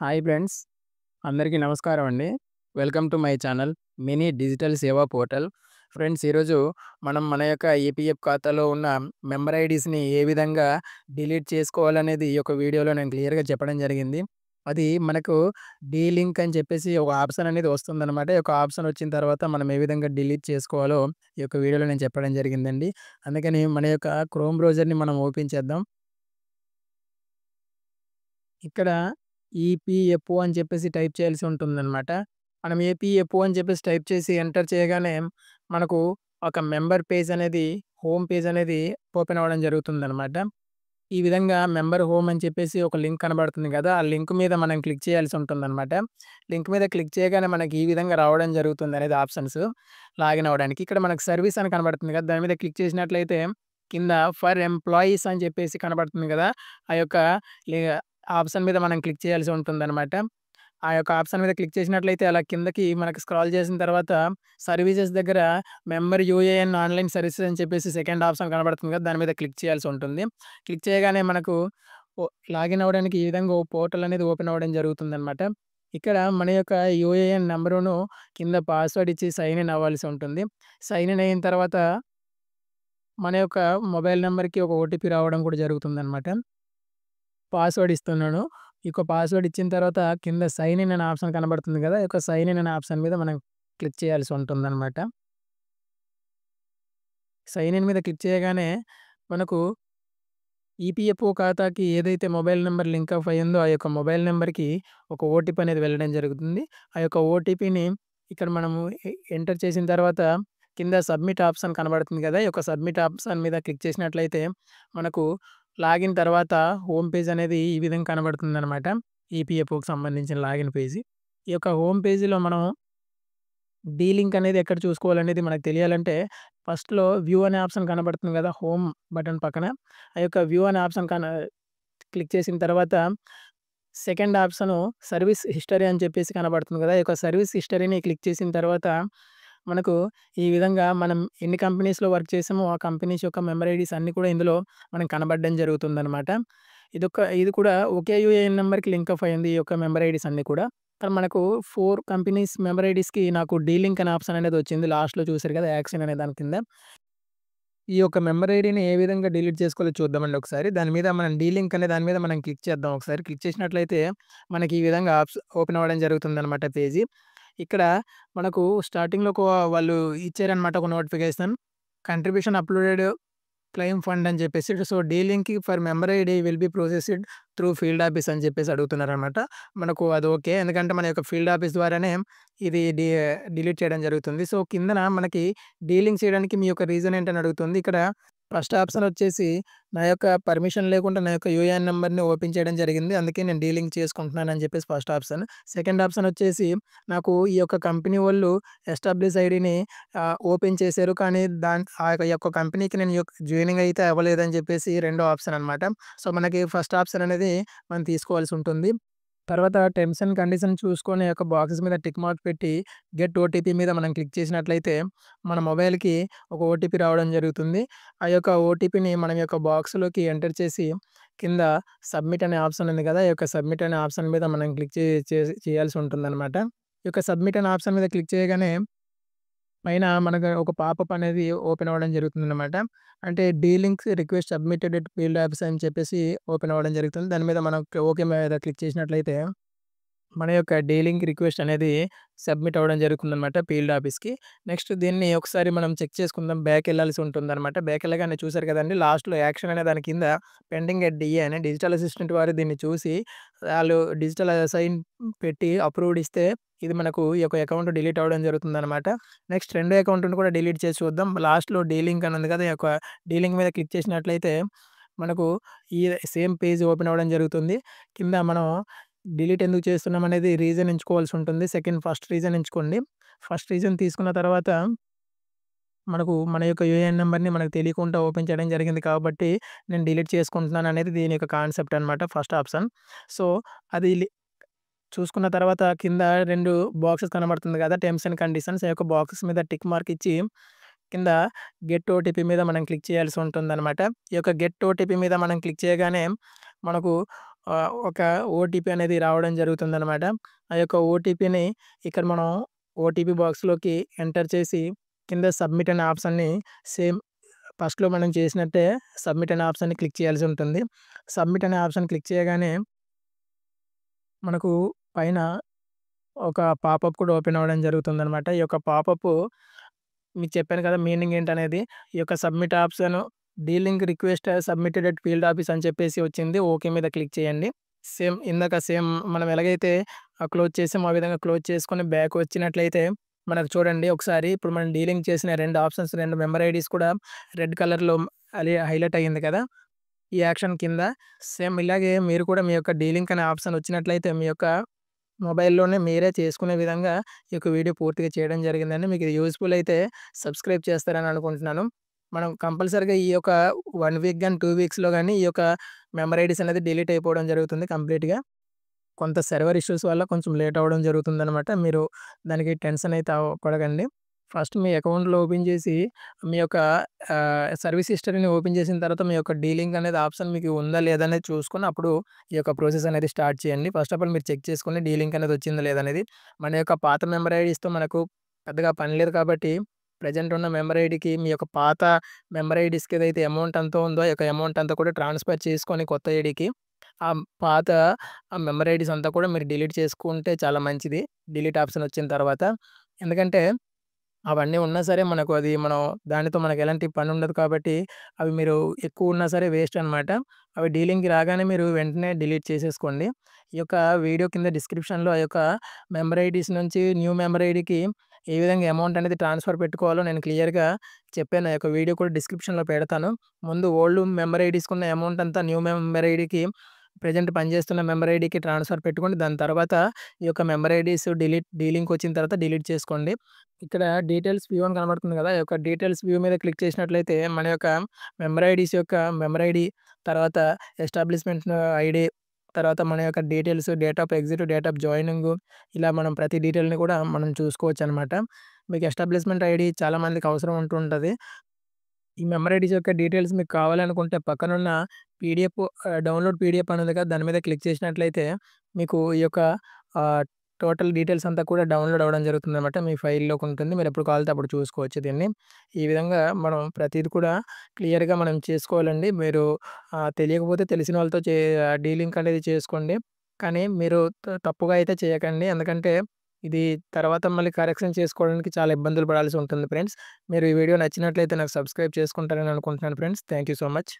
Hi friends, అందరికీ నమస్కారం అండి. Welcome to my channel mini digital సేవా పోర్టల్. ఫ్రెండ్స్, ఈరోజు మనం మన యొక్క ఈపీఎఫ్ ఖాతాలో ఉన్న మెంబర్ ఐడీస్‌ని ఏ విధంగా డిలీట్ చేసుకోవాలనేది ఈ యొక్క వీడియోలో నేను క్లియర్‌గా చెప్పడం జరిగింది. అది మనకు డీలింక్ అని చెప్పేసి ఒక ఆప్షన్ అనేది వస్తుందనమాట. ఈ యొక్క ఆప్షన్ వచ్చిన తర్వాత మనం ఏ విధంగా డిలీట్ చేసుకోవాలో ఈ యొక్క వీడియోలో నేను చెప్పడం జరిగిందండి. అందుకని మన యొక్క క్రోమ్ బ్రౌజర్‌ని మనం ఓపెన్ చేద్దాం. ఇక్కడ ఈపీఎఫ్ఓ అని చెప్పేసి టైప్ చేయాల్సి ఉంటుందనమాట. మనం ఏపీఎఫ్ఓ అని చెప్పేసి టైప్ చేసి ఎంటర్ చేయగానే మనకు ఒక మెంబర్ పేజ్ అనేది, హోమ్ పేజ్ అనేది ఓపెన్ అవ్వడం జరుగుతుందనమాట. ఈ విధంగా మెంబర్ హోమ్ అని చెప్పేసి ఒక లింక్ కనబడుతుంది కదా! ఆ లింక్ మీద మనం క్లిక్ చేయాల్సి ఉంటుందనమాట. లింక్ మీద క్లిక్ చేయగానే మనకి ఈ విధంగా రావడం జరుగుతుందనేది ఆప్షన్స్ లాగిన్ అవ్వడానికి. ఇక్కడ మనకు సర్వీస్ అని కనబడుతుంది కదా! దాని మీద క్లిక్ చేసినట్లయితే కింద ఫర్ ఎంప్లాయీస్ అని చెప్పేసి కనబడుతుంది కదా! ఆ యొక్క లే ఆప్షన్ మీద మనం క్లిక్ చేయాల్సి ఉంటుందనమాట. ఆ యొక్క ఆప్షన్ మీద క్లిక్ చేసినట్లయితే అలా కిందకి మనకి స్క్రాల్ చేసిన తర్వాత సర్వీసెస్ దగ్గర మెంబర్ యూఏఎన్ ఆన్‌లైన్ సర్వీసెస్ అని చెప్పేసి సెకండ్ ఆప్షన్ కనబడుతుంది కదా! దాని మీద క్లిక్ చేయాల్సి ఉంటుంది. క్లిక్ చేయగానే మనకు ఓ లాగిన్ అవ్వడానికి ఈ విధంగా ఓ పోర్టల్ అనేది ఓపెన్ అవ్వడం జరుగుతుందనమాట. ఇక్కడ మన యొక్క యూఏఎన్ నంబరును కింద పాస్వర్డ్ ఇచ్చి సైన్ ఇన్ అవ్వాల్సి ఉంటుంది. సైన్ ఇన్ అయిన తర్వాత మన యొక్క మొబైల్ నంబర్‌కి ఒక ఓటీపీ రావడం కూడా జరుగుతుందనమాట. పాస్వర్డ్ ఇస్తున్నాను. ఈ యొక్క పాస్వర్డ్ ఇచ్చిన తర్వాత కింద సైన్ ఇన్ అనే ఆప్షన్ కనబడుతుంది కదా! ఈ యొక్క సైన్ ఇన్ అనే ఆప్షన్ మీద మనం క్లిక్ చేయాల్సి ఉంటుందనమాట. సైన్ ఇన్ మీద క్లిక్ చేయగానే మనకు ఈపీఎఫ్ఓ ఖాతాకి ఏదైతే మొబైల్ నంబర్ లింక్ ఆఫ్ అయ్యిందో ఆ యొక్క మొబైల్ నంబర్‌కి ఒక ఓటీపీ అనేది వెళ్ళడం జరుగుతుంది. ఆ యొక్క ఓటీపీని ఇక్కడ మనము ఎంటర్ చేసిన తర్వాత కింద సబ్మిట్ ఆప్షన్ కనబడుతుంది కదా! ఈ యొక్క సబ్మిట్ ఆప్షన్ మీద క్లిక్ చేసినట్లయితే మనకు లాగిన్ తర్వాత హోమ్ పేజ్ అనేది ఈ విధంగా కనబడుతుందనమాట. ఈపీఎఫ్ఓకి సంబంధించిన లాగిన్ పేజీ. ఈ యొక్క హోమ్ పేజీలో మనం డీలింక్ అనేది ఎక్కడ చూసుకోవాలనేది మనకు తెలియాలంటే ఫస్ట్‌లో వ్యూ అనే ఆప్షన్ కనబడుతుంది కదా! హోమ్ బటన్ పక్కన. ఆ యొక్క వ్యూ అనే ఆప్షన్ క్లిక్ చేసిన తర్వాత సెకండ్ ఆప్షను సర్వీస్ హిస్టరీ అని చెప్పేసి కనబడుతుంది కదా! ఈ యొక్క సర్వీస్ హిస్టరీని క్లిక్ చేసిన తర్వాత మనకు ఈ విధంగా మనం ఎన్ని కంపెనీస్‌లో వర్క్ చేసామో ఆ కంపెనీస్ యొక్క మెంబర్ ఐడీస్ అన్నీ కూడా ఇందులో మనకు కనబడడం జరుగుతుందనమాట. ఇది కూడా ఒకే యూఏఎన్ నంబర్‌కి లింక్ ఆఫ్ అయింది ఈ యొక్క మెంబర్ ఐడీస్ అన్నీ కూడా. కానీ మనకు 4 కంపెనీస్ మెంబర్ ఐడీస్‌కి నాకు డీలింక్ అనే ఆప్షన్ అనేది వచ్చింది. లాస్ట్‌లో చూసారు కదా! యాక్షన్ అనే దాని కింద. ఈ యొక్క మెంబర్ ఐడీని ఏ విధంగా డిలీట్ చేసుకోవాలో చూద్దామండి ఒకసారి. దాని మీద మనం డీలింక్ అనే దాని మీద మనం క్లిక్ చేద్దాం ఒకసారి. క్లిక్ చేసినట్లయితే మనకి ఈ విధంగా ఓపెన్ అవ్వడం జరుగుతుందనమాట పేజీ. ఇక్కడ మనకు స్టార్టింగ్‌లో వాళ్ళు ఇచ్చారనమాట ఒక notification. Contribution uploaded claim fund అని చెప్పేసి. So, delink for member ID will be processed through field office అని చెప్పేసి అడుగుతున్నారనమాట. మనకు అది ఓకే. ఎందుకంటే మన యొక్క ఫీల్డ్ ఆఫీస్ ద్వారానే ఇది డిలీట్ చేయడం జరుగుతుంది. సో, కిందన మనకి డీలింక్ చేయడానికి మీ యొక్క రీజన్ ఏంటని అడుగుతుంది. ఇక్కడ ఫస్ట్ ఆప్షన్ వచ్చేసి నా యొక్క పర్మిషన్ లేకుండా నా యొక్క యూఏఎన్ నంబర్‌ని ఓపెన్ చేయడం జరిగింది. అందుకే నేను డీలింక్ చేసుకుంటున్నానని చెప్పేసి ఫస్ట్ ఆప్షన్. సెకండ్ ఆప్షన్ వచ్చేసి నాకు ఈ యొక్క కంపెనీ వోళ్ళు ఎస్టాబ్లిష్ ఐడీని ఓపెన్ చేశారు. కానీ ఆ యొక్క కంపెనీకి నేను జాయినింగ్ అయితే అవ్వలేదని చెప్పేసి రెండో ఆప్షన్ అనమాట. సో, మనకి ఫస్ట్ ఆప్షన్ అనేది మనం తీసుకోవాల్సి ఉంటుంది. తర్వాత టర్మ్స్ అండ్ కండిషన్స్ చూసుకొని ఆ యొక్క బాక్సెస్ మీద టిక్ మార్క్ పెట్టి గెట్ ఓటీపీ మీద మనం క్లిక్ చేసినట్లయితే మన మొబైల్‌కి ఒక ఓటీపీ రావడం జరుగుతుంది. ఆ యొక్క ఓటీపీని మనం యొక్క బాక్స్‌లోకి ఎంటర్ చేసి కింద సబ్మిట్ అనే ఆప్షన్ ఉంది కదా! ఈ యొక్క సబ్మిట్ అనే ఆప్షన్ మీద మనం క్లిక్ చేయాల్సి ఉంటుందనమాట. ఈ యొక్క సబ్మిట్ అనే ఆప్షన్ మీద క్లిక్ చేయగానే పైన మనకు ఒక పాపప్ అనేది ఓపెన్ అవ్వడం జరుగుతుందనమాట. అంటే delinks request submitted at field office అని చెప్పేసి ఓపెన్ అవ్వడం జరుగుతుంది. దాని మీద మనం ఓకే మీద క్లిక్ చేసినట్లయితే మన యొక్క డీలింక్ రిక్వెస్ట్ అనేది సబ్మిట్ అవ్వడం జరుగుతుందనమాట ఫీల్డ్ ఆఫీస్‌కి. నెక్స్ట్ దీన్ని ఒకసారి మనం చెక్ చేసుకుందాం. బ్యాకెళ్ళాల్సి ఉంటుందనమాట. బ్యాకెళ్ళగానే చూసారు కదండీ! లాస్ట్‌లో యాక్షన్ అనే దాని కింద పెండింగ్ ఎట్ డీఏ అని డిజిటల్ అసిస్టెంట్ వారు దీన్ని చూసి ఆళ్ళు డిజిటల్ సైన్ పెట్టి అప్రూవ్డ్ ఇస్తే ఇది మనకు ఈ యొక్క అకౌంట్ డిలీట్ అవ్వడం జరుగుతుందనమాట. నెక్స్ట్ రెండో అకౌంట్‌ని కూడా డిలీట్ చేసి చూద్దాం. లాస్ట్‌లో డీలింక్ అని ఉంది కదా! ఈ యొక్క డీలింక్ మీద క్లిక్ చేసినట్లయితే మనకు ఈ సేమ్ పేజ్ ఓపెన్ అవ్వడం జరుగుతుంది. కింద మనం డిలీట్ ఎందుకు చేస్తున్నాం అనేది రీజన్ ఎంచుకోవాల్సి ఉంటుంది. ఫస్ట్ రీజన్ ఎంచుకోండి. ఫస్ట్ రీజన్ తీసుకున్న తర్వాత మనకు మన యొక్క యూఏఎన్ నంబర్‌ని మనకు తెలియకుండా ఓపెన్ చేయడం జరిగింది కాబట్టి నేను డిలీట్ చేసుకుంటున్నాను అనేది దీని యొక్క కాన్సెప్ట్ అనమాట ఫస్ట్ ఆప్షన్. సో, అది చూసుకున్న తర్వాత కింద 2 బాక్సెస్ కనబడుతుంది కదా! Terms and conditions. ఆ యొక్క బాక్సెస్ మీద టిక్ మార్క్ ఇచ్చి కింద గెట్ ఓటీపీ మీద మనం క్లిక్ చేయాల్సి ఉంటుందనమాట. ఈ యొక్క గెట్ ఓటీపీ మీద మనం క్లిక్ చేయగానే మనకు ఒక ఓటీపీ అనేది రావడం జరుగుతుందనమాట. ఆ యొక్క ఓటీపీని ఇక్కడ మనం ఓటీపీ బాక్స్‌లోకి ఎంటర్ చేసి కింద సబ్మిట్ అనే ఆప్షన్‌ని సేమ్ ఫస్ట్‌లో మనం చేసినట్టే సబ్మిట్ అనే ఆప్షన్‌ని క్లిక్ చేయాల్సి ఉంటుంది. సబ్మిట్ అనే ఆప్షన్ క్లిక్ చేయగానే మనకు పైన ఒక పాపప్ కూడా ఓపెన్ అవ్వడం జరుగుతుందనమాట. ఈ యొక్క పాపపు మీకు చెప్పాను కదా! మీనింగ్ ఏంటనేది. ఈ యొక్క submit option delink request submitted at field office అని చెప్పేసి వచ్చింది. ఓకే మీద క్లిక్ చేయండి. సేమ్ మనం ఎలాగైతే క్లోజ్ చేసామో ఆ విధంగా క్లోజ్ చేసుకొని బ్యాక్ వచ్చినట్లయితే మనకు చూడండి ఒకసారి ఇప్పుడు మనం డీలింక్ చేసిన 2 ఆప్షన్స్ 2 మెంబర్ ఐడీస్ కూడా రెడ్ కలర్‌లో హైలైట్ అయ్యింది కదా! ఈ యాక్షన్ కింద సేమ్ ఇలాగే మీరు కూడా మీ యొక్క డీలింక్ అనే ఆప్షన్ వచ్చినట్లయితే మీ యొక్క మొబైల్‌లోనే మీరే చేసుకునే విధంగా ఈ యొక్క వీడియో పూర్తిగా చేయడం జరిగిందండి. మీకు ఇది యూజ్‌ఫుల్ అయితే సబ్స్క్రైబ్ చేస్తారని అనుకుంటున్నాను. మనం కంపల్సరీగా ఈ యొక్క 1 వీక్ గాని, 2 వీక్స్‌లో గాని ఈ యొక్క మెంబర్ ఐడీస్ అనేది డిలీట్ అయిపోవడం జరుగుతుంది కంప్లీట్‌గా. కొంత సర్వర్ ఇష్యూస్ వల్ల కొంచెం లేట్ అవ్వడం జరుగుతుందనమాట. మీరు దానికి టెన్షన్ అయితే పడకండి. ఫస్ట్ మీ అకౌంట్‌లో ఓపెన్ చేసి మీ యొక్క సర్వీస్ హిస్టరీని ఓపెన్ చేసిన తర్వాత మీ యొక్క డీలింక్ అనేది ఆప్షన్ మీకు ఉందా లేదా అనేది చూసుకొని అప్పుడు ఈ యొక్క ప్రాసెస్ అనేది స్టార్ట్ చేయండి. ఫస్ట్ ఆఫ్ ఆల్ మీరు చెక్ చేసుకోండి డీలింక్ అనేది వచ్చిందా లేదా అనేది. మన యొక్క పాత మెంబర్ ఐడీస్‌తో మనకు పెద్దగా పని లేదు కాబట్టి ప్రెజెంట్ ఉన్న మెంబర్ ఐడీకి మీ యొక్క పాత మెంబర్ ఐడీస్‌కి ఏదైతే అమౌంట్ ఎంతో ఉందో ఆ యొక్క అమౌంట్ అంతా కూడా ట్రాన్స్‌ఫర్ చేసుకొని కొత్త ఐడీకి ఆ పాత మెంబర్ ఐడీస్ అంతా కూడా మీరు డిలీట్ చేసుకుంటే చాలా మంచిది. డిలీట్ ఆప్షన్ వచ్చిన తర్వాత. ఎందుకంటే అవన్నీ ఉన్నా సరే మనకు అది మనం దానితో మనకెలాంటి పనుండదు కాబట్టి, అవి మీరు ఎక్కువున్నా సరే వేస్ట్ అనమాట. అవి డీలింగ్‌కి రాగానే మీరు వెంటనే డిలీట్ చేసేసుకోండి. ఈ యొక్క వీడియో కింద డిస్క్రిప్షన్‌లో ఆ యొక్క మెంబర్ ఐడీస్ నుంచి న్యూ మెంబర్ ఐడీకి ఏ విధంగా అమౌంట్ అనేది ట్రాన్స్‌ఫర్ పెట్టుకోవాలో నేను క్లియర్‌గా చెప్పాను. ఆ యొక్క వీడియో కూడా డిస్క్రిప్షన్‌లో పెడతాను. ముందు ఓల్డ్ మెంబర్ ఐడీస్‌కున్న అమౌంట్ అంతా న్యూ మెంబర్ ఐడీకి ప్రెజెంట్ పనిచేస్తున్న మెంబర్ ఐడీకి ట్రాన్స్‌ఫర్ పెట్టుకోండి. దాని తర్వాత ఈ యొక్క మెంబర్ ఐడీస్ డీలింక్ వచ్చిన తర్వాత డిలీట్ చేసుకోండి. ఇక్కడ డీటెయిల్స్ వ్యూ అని కనబడుతుంది కదా! ఈ యొక్క డీటెయిల్స్ వ్యూ మీద క్లిక్ చేసినట్లయితే మన యొక్క మెంబర్ ఐడీస్ యొక్క మెంబర్ ఐడీ, తర్వాత ఎస్టాబ్లిష్‌మెంట్ ఐడీ, తర్వాత మన యొక్క details, date of exit, date of joining ఇలా మనం ప్రతి డీటెయిల్‌ని కూడా మనం చూసుకోవచ్చనమాట. మీకు ఎస్టాబ్లిష్‌మెంట్ ఐడీ చాలా మందికి అవసరం ఉంటూ ఉంటది. ఈ మెంబర్ ఐడీస్ యొక్క డీటెయిల్స్ మీకు కావాలనుకుంటే పక్కనున్న డౌన్‌లోడ్ పీడీఎఫ్ అని ఉంది కదా! దాని మీద క్లిక్ చేసినట్లయితే మీకు ఈ యొక్క ఆహ్, టోటల్ డీటెయిల్స్ అంతా కూడా డౌన్‌లోడ్ అవ్వడం జరుగుతుందనమాట. మీ ఫైల్‌లోకి ఉంటుంది. మీరు ఎప్పుడు కావాలితే అప్పుడు చూసుకోవచ్చు దీన్ని. ఈ విధంగా మనం ప్రతీది కూడా క్లియర్‌గా మనం చేసుకోవాలండి. మీరు తెలియకపోతే తెలిసిన వాళ్ళతో డీలింక్ అనేది చేసుకోండి. కానీ మీరు తప్పుగా అయితే చేయకండి. ఎందుకంటే ఇది తర్వాత మళ్ళీ కరెక్షన్ చేసుకోవడానికి చాలా ఇబ్బందులు పడాల్సి ఉంటుంది ఫ్రెండ్స్. మీరు ఈ వీడియో నచ్చినట్లయితే నాకు సబ్స్క్రైబ్ చేసుకుంటారని అనుకుంటున్నాను friends. Thank you so much.